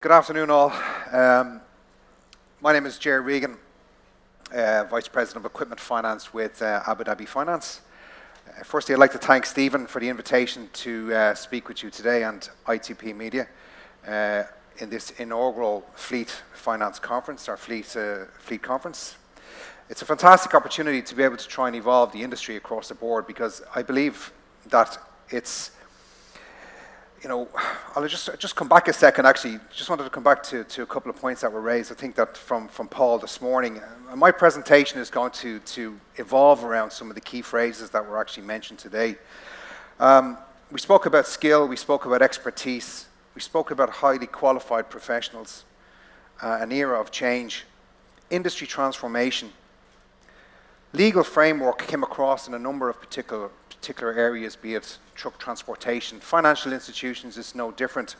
Good afternoon, all. My name is Jerry Regan, Vice President of Equipment Finance with Abu Dhabi Finance. Firstly, I'd like to thank Stephen for the invitation to speak with you today and ITP Media in this inaugural Fleet Finance Conference, our Fleet Conference. It's a fantastic opportunity to be able to try and evolve the industry across the board, because I believe that it's, I'll just come back a second. Actually, just wanted to come back to a couple of points that were raised. I think that from Paul this morning. My presentation is going to evolve around some of the key phrases that were actually mentioned today. We spoke about skill, we spoke about expertise, we spoke about highly qualified professionals, an era of change, industry transformation. Legal framework came across in a number of particular areas, be it truck transportation. Financial institutions is no different.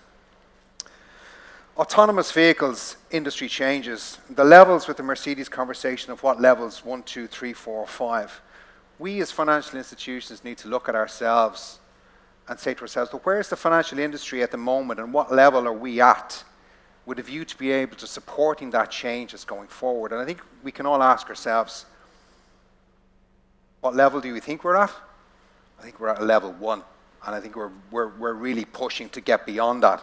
Autonomous vehicles, industry changes. The levels with the Mercedes conversation of what levels, 1, 2, 3, 4, 5. We as financial institutions need to look at ourselves and say to ourselves, well, where is the financial industry at the moment and what level are we at, with a view to be able to supporting that change that's going forward. And I think we can all ask ourselves, what level do we think we're at? I think we're at a level 1, and I think we're really pushing to get beyond that.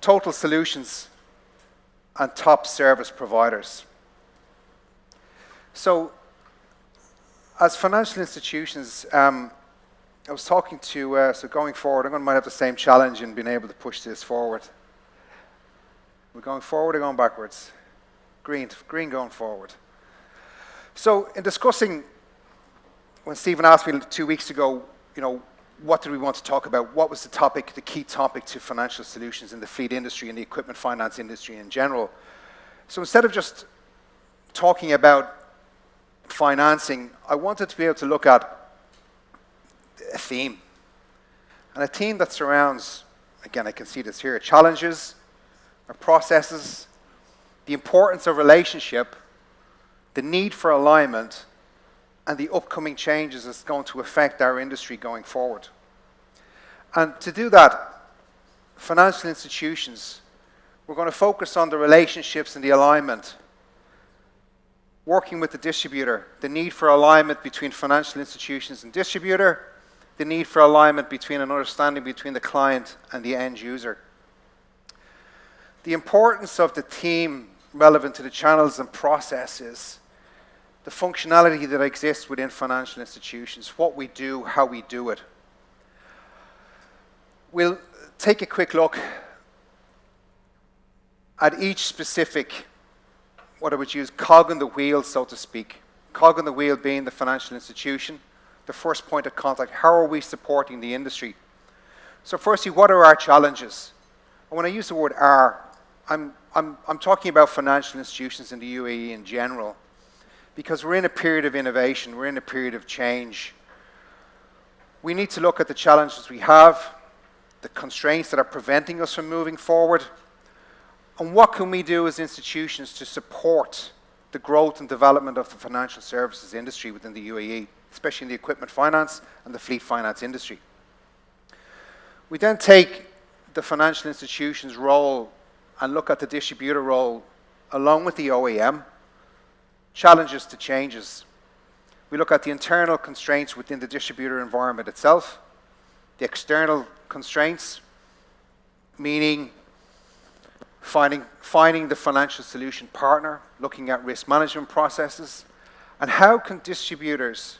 Total solutions and top service providers. So, as financial institutions, I was talking to, so going forward, I'm going to might have the same challenge in being able to push this forward. We're going forward or going backwards? Green going forward. So, in discussing, when Stephen asked me 2 weeks ago, what did we want to talk about? What was the key topic to financial solutions in the fleet industry and the equipment finance industry in general? So instead of just talking about financing, I wanted to be able to look at a theme. And a theme that surrounds, again, I can see this here, challenges, our processes, the importance of relationship, the need for alignment, and the upcoming changes that's going to affect our industry going forward. And to do that, financial institutions, we're going to focus on the relationships and the alignment, working with the distributor, the need for alignment between financial institutions and distributor, the need for alignment between an understanding between the client and the end user. The importance of the team relevant to the channels and processes, the functionality that exists within financial institutions, what we do, how we do it. We'll take a quick look at each specific, what I would use, cog in the wheel, so to speak. Cog in the wheel being the financial institution, the first point of contact. How are we supporting the industry? So firstly, what are our challenges? And when I use the word "our," I'm talking about financial institutions in the UAE in general, because we're in a period of innovation, we're in a period of change. We need to look at the challenges we have, the constraints that are preventing us from moving forward, and what can we do as institutions to support the growth and development of the financial services industry within the UAE, especially in the equipment finance and the fleet finance industry. We then take the financial institution's role and look at the distributor role along with the OEM, challenges to changes. We look at the internal constraints within the distributor environment itself, the external constraints, meaning finding the financial solution partner, looking at risk management processes, and how can distributors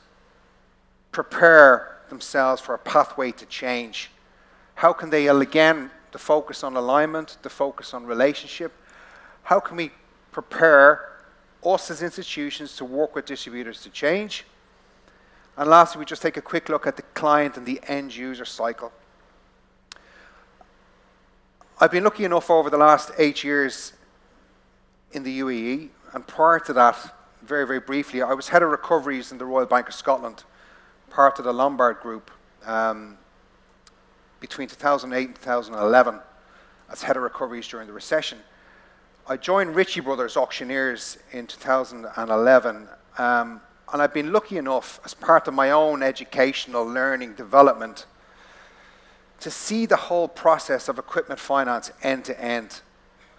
prepare themselves for a pathway to change? How can they, again, the focus on alignment, the focus on relationship, how can we prepare us as institutions to work with distributors to change? And lastly, we just take a quick look at the client and the end user cycle. I've been lucky enough over the last 8 years in the UAE, and prior to that, very, very briefly, I was head of recoveries in the Royal Bank of Scotland, part of the Lombard Group, between 2008 and 2011 as head of recoveries during the recession. I joined Ritchie Brothers Auctioneers in 2011, and I've been lucky enough, as part of my own educational learning development, to see the whole process of equipment finance end to end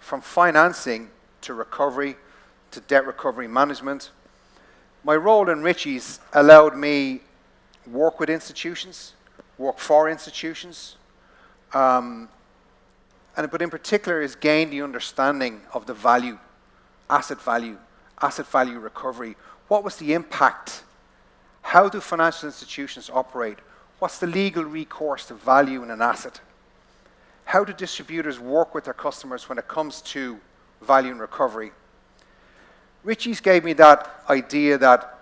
from financing to recovery to debt recovery management. My role in Ritchie's allowed me work with institutions, work for institutions, but in particular is gain the understanding of the value, asset value recovery. What was the impact? How do financial institutions operate? What's the legal recourse to value in an asset? How do distributors work with their customers when it comes to value and recovery? Ritchie's gave me that idea that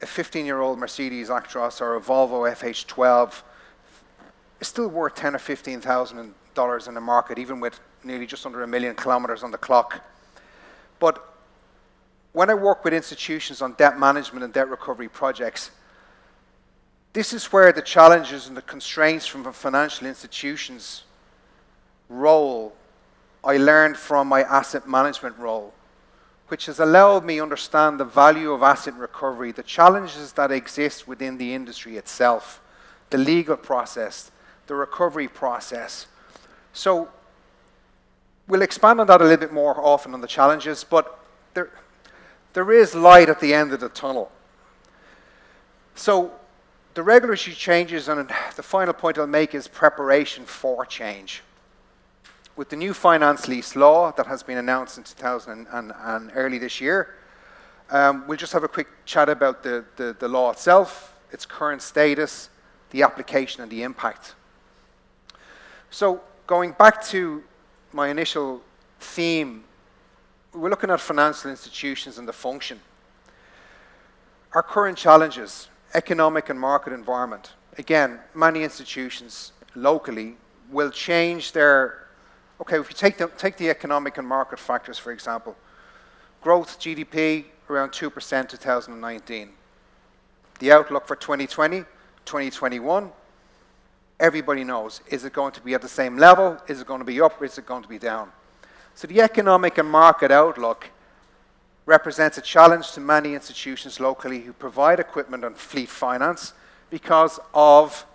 a 15-year-old Mercedes Actros or a Volvo FH12 is still worth $10,000 or $15,000 in the market, even with nearly just under 1 million kilometers on the clock. But when I work with institutions on debt management and debt recovery projects, this is where the challenges and the constraints from a financial institution's role I learned from my asset management role, which has allowed me understand the value of asset recovery, the challenges that exist within the industry itself, the legal process, the recovery process. So we'll expand on that a little bit more often on the challenges, but there is light at the end of the tunnel. So the regulatory changes, and the final point I'll make is preparation for change. With the new finance lease law that has been announced in 2000 and early this year, we'll just have a quick chat about the law itself, its current status, the application and the impact. So going back to my initial theme, we're looking at financial institutions and the function. Our current challenges, economic and market environment. Again, many institutions locally will change their, okay, if you take the economic and market factors, for example, growth, GDP, around 2% 2019. The outlook for 2020, 2021, everybody knows, is it going to be at the same level? Is it going to be up? Is it going to be down? So the economic and market outlook represents a challenge to many institutions locally who provide equipment and fleet finance because of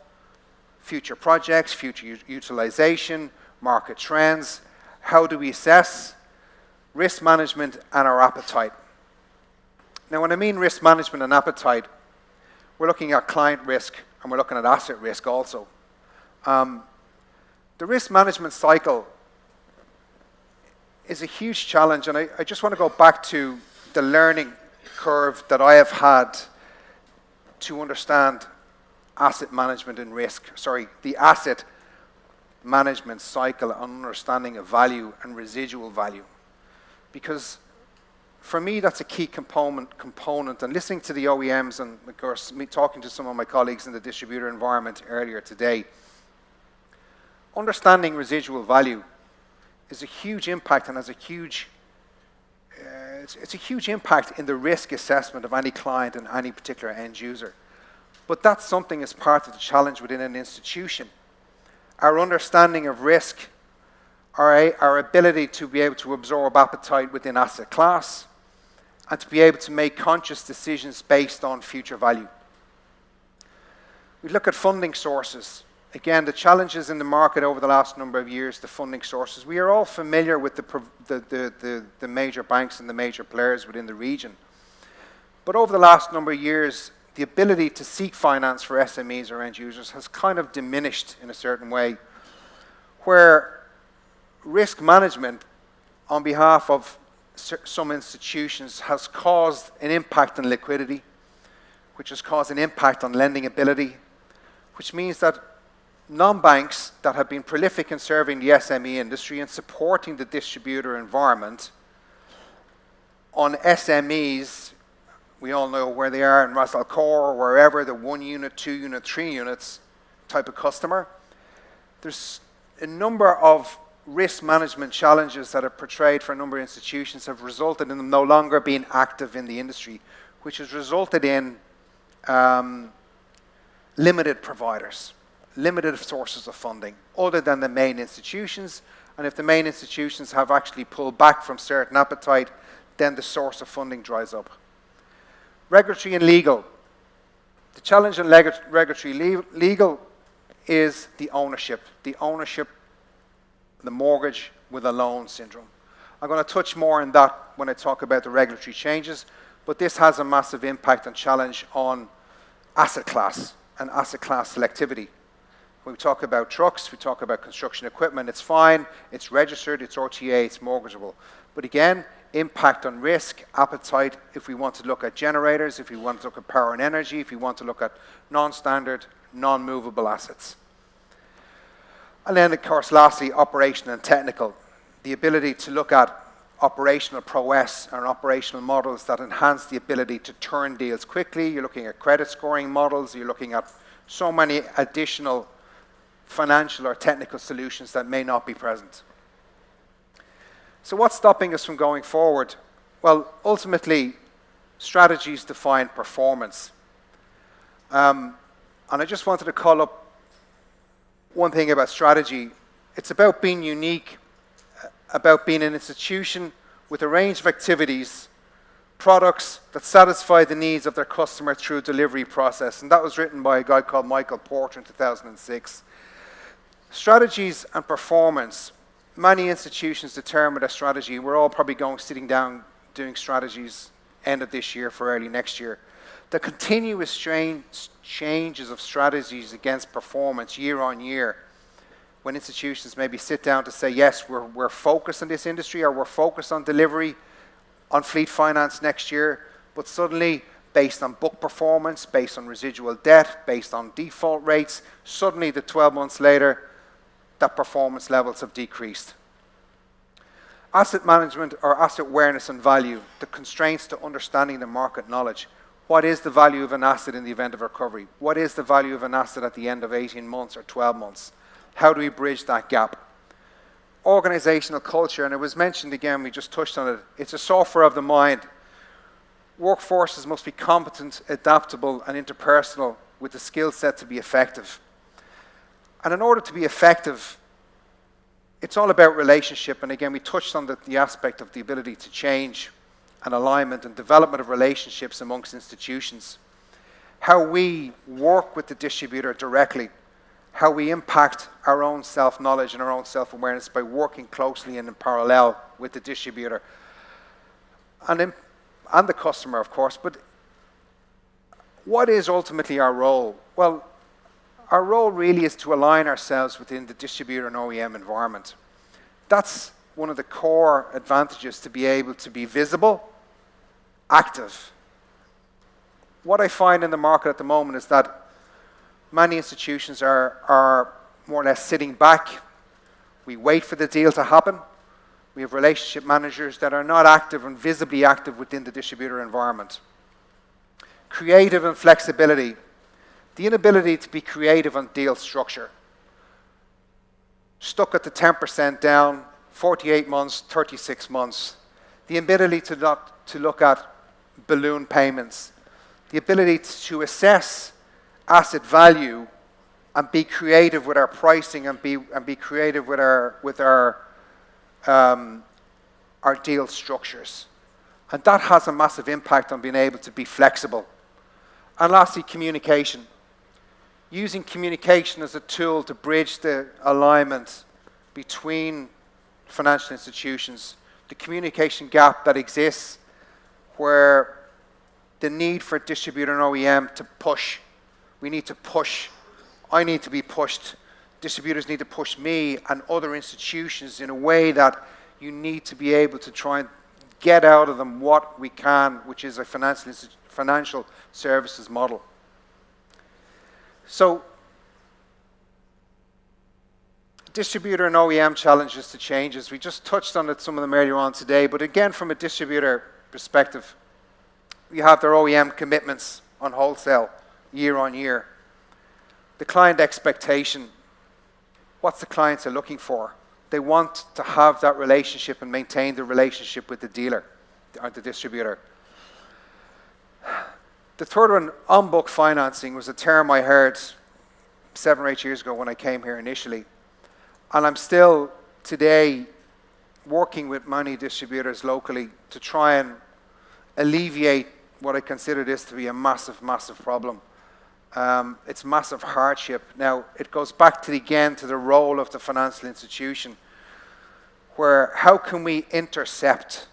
future projects, future utilization, market trends. How do we assess risk management and our appetite? Now, when I mean risk management and appetite, we're looking at client risk and we're looking at asset risk also. The risk management cycle is a huge challenge, and I just want to go back to the learning curve that I have had to understand asset management and risk, the asset management cycle and understanding of value and residual value. Because for me, that's a key component, and listening to the OEMs and, of course, me talking to some of my colleagues in the distributor environment earlier today, understanding residual value is a huge impact and has a huge, it's a huge impact in the risk assessment of any client and any particular end user. But that's something as part of the challenge within an institution. Our understanding of risk, our ability to be able to absorb appetite within asset class, and to be able to make conscious decisions based on future value. We look at funding sources. Again, the challenges in the market over the last number of years, the funding sources. We are all familiar with the major banks and the major players within the region. But over the last number of years, the ability to seek finance for SMEs or end users has kind of diminished in a certain way, where risk management on behalf of some institutions has caused an impact on liquidity, which has caused an impact on lending ability, which means that non-banks that have been prolific in serving the SME industry and supporting the distributor environment on SMEs, we all know where they are in Ras Al Khor or wherever, the 1 unit, 2 unit, 3 units type of customer. There's a number of risk management challenges that are portrayed for a number of institutions have resulted in them no longer being active in the industry, which has resulted in limited providers, limited sources of funding other than the main institutions. And if the main institutions have actually pulled back from certain appetite, then the source of funding dries up. Regulatory and legal. The challenge in regulatory legal is the ownership, the mortgage with a loan syndrome. I'm going to touch more on that when I talk about the regulatory changes, but this has a massive impact and challenge on asset class and asset class selectivity. When we talk about trucks, we talk about construction equipment, it's fine, it's registered, it's RTA, it's mortgageable. But again, impact on risk, appetite, if we want to look at generators, if we want to look at power and energy, if we want to look at non-standard, non-movable assets. And then, of course, lastly, operational and technical. The ability to look at operational prowess and operational models that enhance the ability to turn deals quickly. You're looking at credit scoring models. You're looking at so many additional financial or technical solutions that may not be present. So what's stopping us from going forward? Well, ultimately, strategies define performance. And I just wanted to call up one thing about strategy. It's about being unique, about being an institution with a range of activities, products that satisfy the needs of their customer through a delivery process. And that was written by a guy called Michael Porter in 2006. Strategies and performance. Many institutions determine their strategy. We're all probably sitting down doing strategies end of this year for early next year. The continuous changes of strategies against performance year on year, when institutions maybe sit down to say, yes, we're focused on this industry, or we're focused on delivery on fleet finance next year, but suddenly, based on book performance, based on residual debt, based on default rates, suddenly the 12 months later, that performance levels have decreased. Asset management, or asset awareness and value, the constraints to understanding the market knowledge. What is the value of an asset in the event of recovery? What is the value of an asset at the end of 18 months or 12 months? How do we bridge that gap? Organizational culture, and it was mentioned again, we just touched on it. It's a software of the mind. Workforces must be competent, adaptable, and interpersonal with the skill set to be effective. And in order to be effective, it's all about relationship. And again, we touched on the aspect of the ability to change and alignment and development of relationships amongst institutions. How we work with the distributor directly, how we impact our own self-knowledge and our own self-awareness by working closely and in parallel with the distributor and the customer, of course. But what is ultimately our role? Well, our role really is to align ourselves within the distributor and OEM environment. That's one of the core advantages, to be able to be visible, active. What I find in the market at the moment is that many institutions are more or less sitting back. We wait for the deal to happen. We have relationship managers that are not active and visibly active within the distributor environment. Creative and flexibility. The inability to be creative on deal structure. Stuck at the 10% down, 48 months, 36 months. The ability to look at balloon payments. The ability to assess asset value and be creative with our pricing and be creative with our deal structures. And that has a massive impact on being able to be flexible. And lastly, communication. Using communication as a tool to bridge the alignment between financial institutions, the communication gap that exists where the need for distributor and OEM to push. We need to push. I need to be pushed. Distributors need to push me and other institutions in a way that you need to be able to try and get out of them what we can, which is a financial services model. So, distributor and OEM challenges to changes. We just touched on some of them earlier on today, but again, from a distributor perspective, we have their OEM commitments on wholesale year on year. The client expectation. What's the clients are looking for? They want to have that relationship and maintain the relationship with the dealer or the distributor. The third one, on-book financing, was a term I heard 7 or 8 years ago when I came here initially. And I'm still today working with many distributors locally to try and alleviate what I consider this to be a massive, massive problem. It's massive hardship. Now, it goes back to, again, to the role of the financial institution, where how can we intercept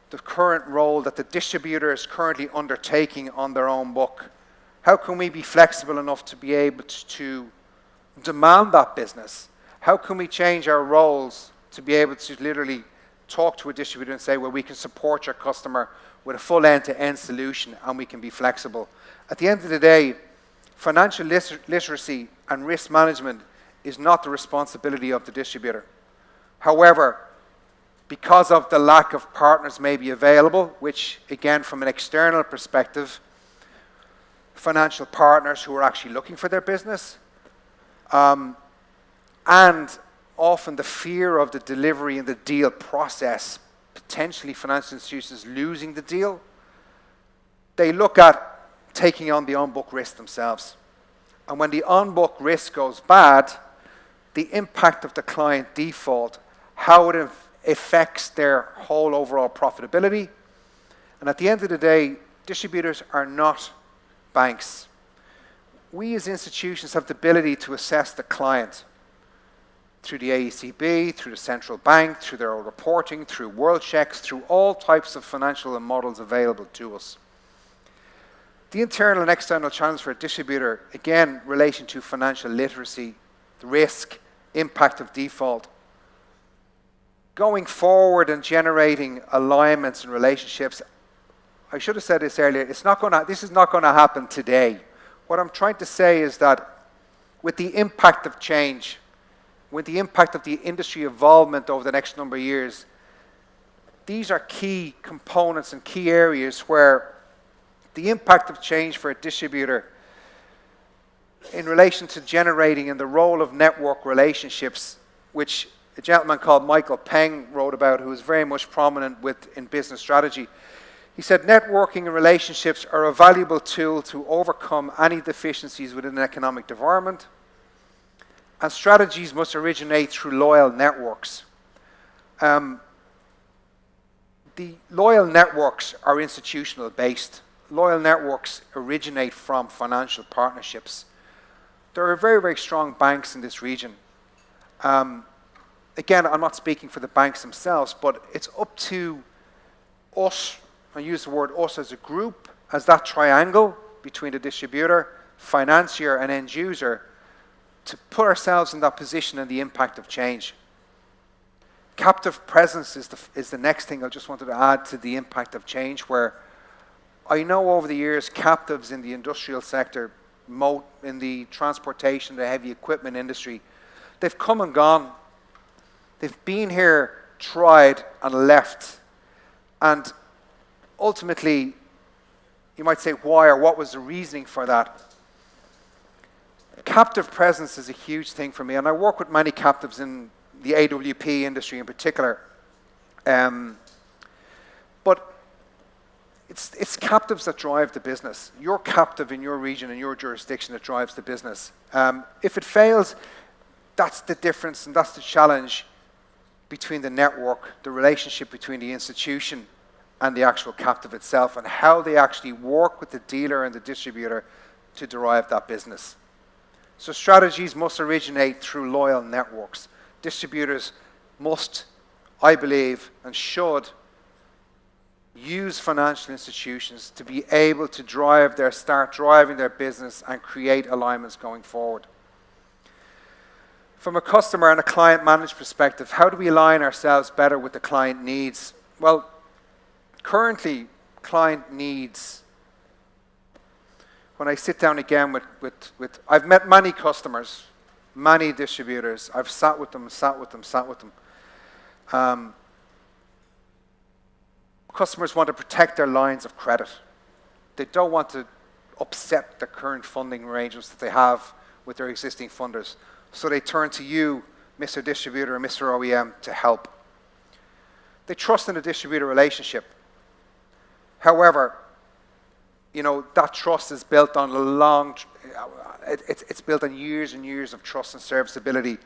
the current role that the distributor is currently undertaking on their own book? How can we be flexible enough to be able to demand that business? How can we change our roles to be able to literally talk to a distributor and say, well, we can support your customer with a full end-to-end solution and we can be flexible? At the end of the day, financial literacy and risk management is not the responsibility of the distributor. However, because of the lack of partners maybe available, which again from an external perspective, financial partners who are actually looking for their business, and often the fear of the delivery and the deal process, potentially financial institutions losing the deal, they look at taking on the on-book risk themselves. And when the on-book risk goes bad, the impact of the client default, how it affects their whole overall profitability. And at the end of the day, distributors are not banks. We as institutions have the ability to assess the client through the AECB, through the central bank, through their own reporting, through world checks, through all types of financial and models available to us. The internal and external challenge for a distributor, again, relation to financial literacy, the risk, impact of default. Going forward and generating alignments and relationships, I should have said this earlier, this is not going to happen today. What I'm trying to say is that with the impact of change, with the impact of the industry involvement over the next number of years, these are key components and key areas where the impact of change for a distributor in relation to generating and the role of network relationships, which a gentleman called Michael Peng wrote about, who is very much prominent in business strategy. He said, networking and relationships are a valuable tool to overcome any deficiencies within an economic environment, and strategies must originate through loyal networks. The loyal networks are institutional based. Loyal networks originate from financial partnerships. There are very, very strong banks in this region. Again, I'm not speaking for the banks themselves, but it's up to us, I use the word us as a group, as that triangle between the distributor, financier, and end user, to put ourselves in that position and the impact of change. Captive presence is the next thing I just wanted to add to the impact of change, where I know over the years captives in the industrial sector, in the transportation, the heavy equipment industry, they've come and gone. They've been here, tried, and left. And ultimately, you might say why or what was the reasoning for that? Captive presence is a huge thing for me, and I work with many captives in the AWP industry in particular. But it's captives that drive the business. You're captive in your region, in your jurisdiction, that drives the business. If it fails, that's the difference and that's the challenge between the network, the relationship between the institution and the actual captive itself, and how they actually work with the dealer and the distributor to derive that business. So strategies must originate through loyal networks. Distributors must, I believe, and should use financial institutions to be able to start driving their business and create alignments going forward. From a customer and a client managed perspective, how do we align ourselves better with the client needs? Well, currently, client needs, when I sit down again with I've met many customers, many distributors, I've sat with them. Customers want to protect their lines of credit. They don't want to upset the current funding arrangements that they have with their existing funders. So they turn to you, Mr. Distributor and Mr. OEM, to help. They trust in a distributor relationship. However, that trust is built on it's built on years and years of trust and serviceability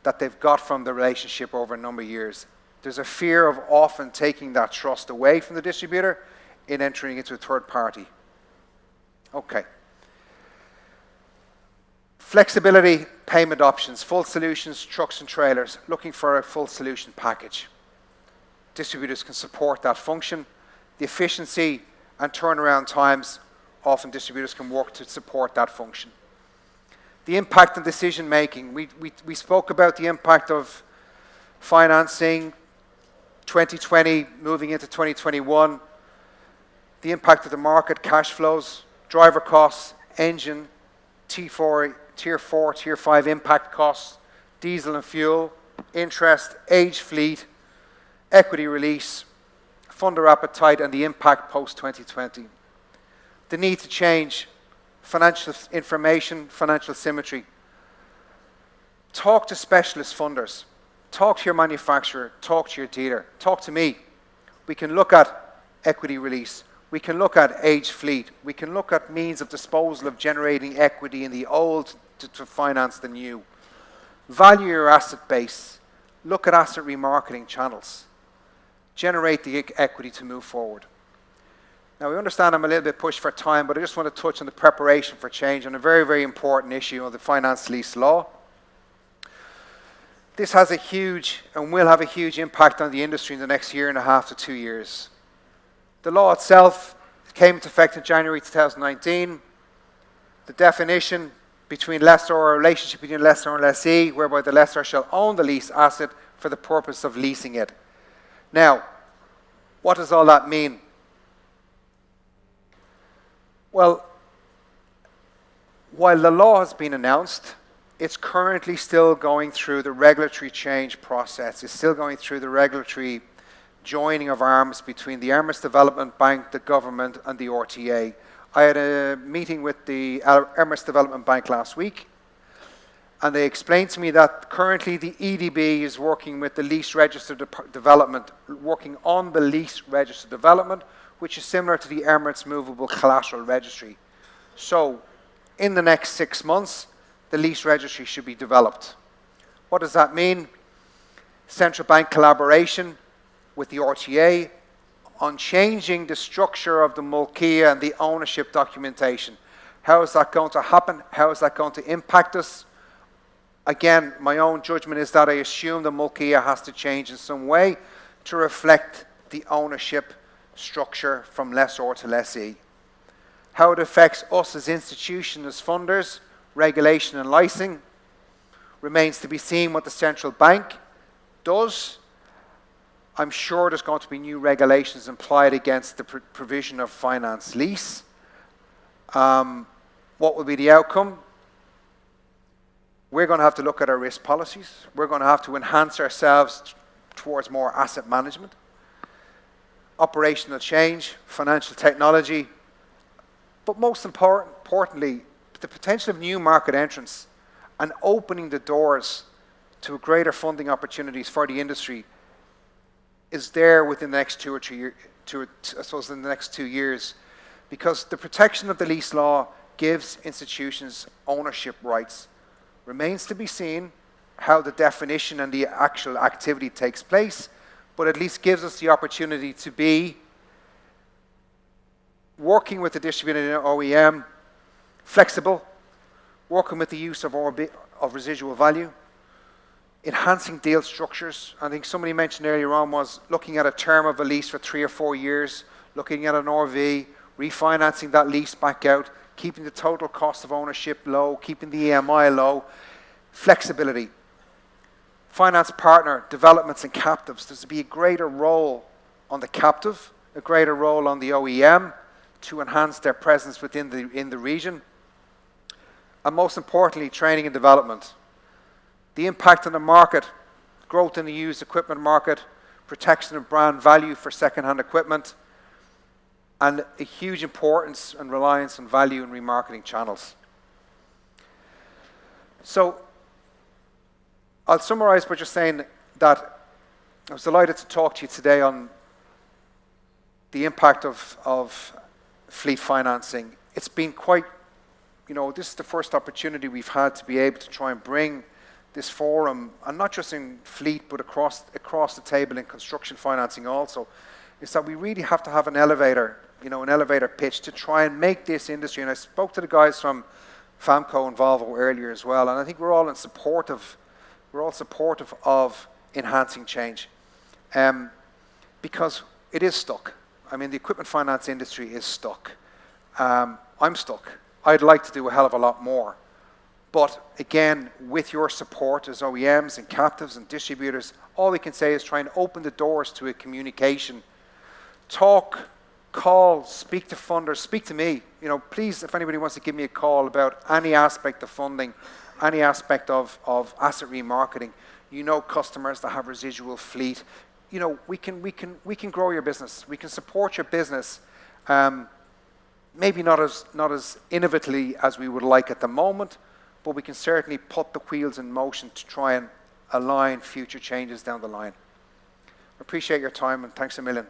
that they've got from the relationship over a number of years. There's a fear of often taking that trust away from the distributor in entering into a third party. Okay. Flexibility, payment options, full solutions, trucks and trailers, looking for a full solution package. Distributors can support that function. The efficiency and turnaround times, often distributors can work to support that function. The impact on decision making. We spoke about the impact of financing, 2020 moving into 2021, the impact of the market, cash flows, driver costs, engine, T4, Tier 4, Tier 5 impact costs, diesel and fuel, interest, age fleet, equity release, funder appetite, and the impact post-2020. The need to change financial information, financial symmetry. Talk to specialist funders. Talk to your manufacturer. Talk to your dealer. Talk to me. We can look at equity release. We can look at age fleet. We can look at means of disposal of generating equity in the old to finance the new. Value your asset base. Look at asset remarketing channels. Generate the equity to move forward. Now, we understand I'm a little bit pushed for time, but I just want to touch on the preparation for change on a very, very important issue of the finance lease law. This has a huge and will have a huge impact on the industry in the next year and a half to 2 years. The law itself came into effect in January 2019. The definition between lessor or relationship between lessor and lessee, whereby the lessor shall own the lease asset for the purpose of leasing it. Now, what does all that mean? Well, while the law has been announced, it's currently still going through the regulatory change process. It's still going through the regulatory joining of arms between the Emirates Development Bank, the government, and the RTA. I had a meeting with the Emirates Development Bank last week, and they explained to me that currently the EDB is working with the lease register development, working on the lease register development, which is similar to the Emirates Movable Collateral Registry. So, in the next 6 months, the lease registry should be developed. What does that mean? Central bank collaboration with the RTA on changing the structure of the mulkia and the ownership documentation. How is that going to happen? How is that going to impact us? Again, my own judgment is that I assume the mulkia has to change in some way to reflect the ownership structure from lessor to lessee. How it affects us as institutions, as funders, regulation and licensing remains to be seen what the central bank does. I'm sure there's going to be new regulations applied against the provision of finance lease. What will be the outcome? We're going to have to look at our risk policies. We're going to have to enhance ourselves towards more asset management, operational change, financial technology, but most importantly, the potential of new market entrants and opening the doors to greater funding opportunities for the industry is there within the next 2 or 3 years, I suppose in the next 2 years, because the protection of the lease law gives institutions ownership rights. Remains to be seen how the definition and the actual activity takes place, but at least gives us the opportunity to be working with the distributor OEM, flexible, working with the use of residual value, enhancing deal structures. I think somebody mentioned earlier on was looking at a term of a lease for 3 or 4 years, looking at an RV, refinancing that lease back out, keeping the total cost of ownership low, keeping the EMI low, flexibility. Finance partner, developments and captives. There's to be a greater role on the captive, a greater role on the OEM to enhance their presence within the region. And most importantly, training and development. The impact on the market, growth in the used equipment market, protection of brand value for second-hand equipment, and a huge importance and reliance on value and remarketing channels. So, I'll summarize by just saying that I was delighted to talk to you today on the impact of fleet financing. It's been quite, this is the first opportunity we've had to be able to try and bring this forum, and not just in fleet, but across the table in construction financing also, is that we really have to have an elevator pitch to try and make this industry, and I spoke to the guys from Famco and Volvo earlier as well, and I think we're all supportive of enhancing change, because it is stuck. I mean, the equipment finance industry is stuck. I'm stuck. I'd like to do a hell of a lot more. But again, with your support as OEMs and captives and distributors, all we can say is try and open the doors to a communication. Talk, call, speak to funders, speak to me. You know, please, if anybody wants to give me a call about any aspect of funding, any aspect of asset remarketing, you know, customers that have residual fleet, you know, we can grow your business. We can support your business. Maybe not as innovatively as we would like at the moment, but we can certainly put the wheels in motion to try and align future changes down the line. I appreciate your time, and thanks a million.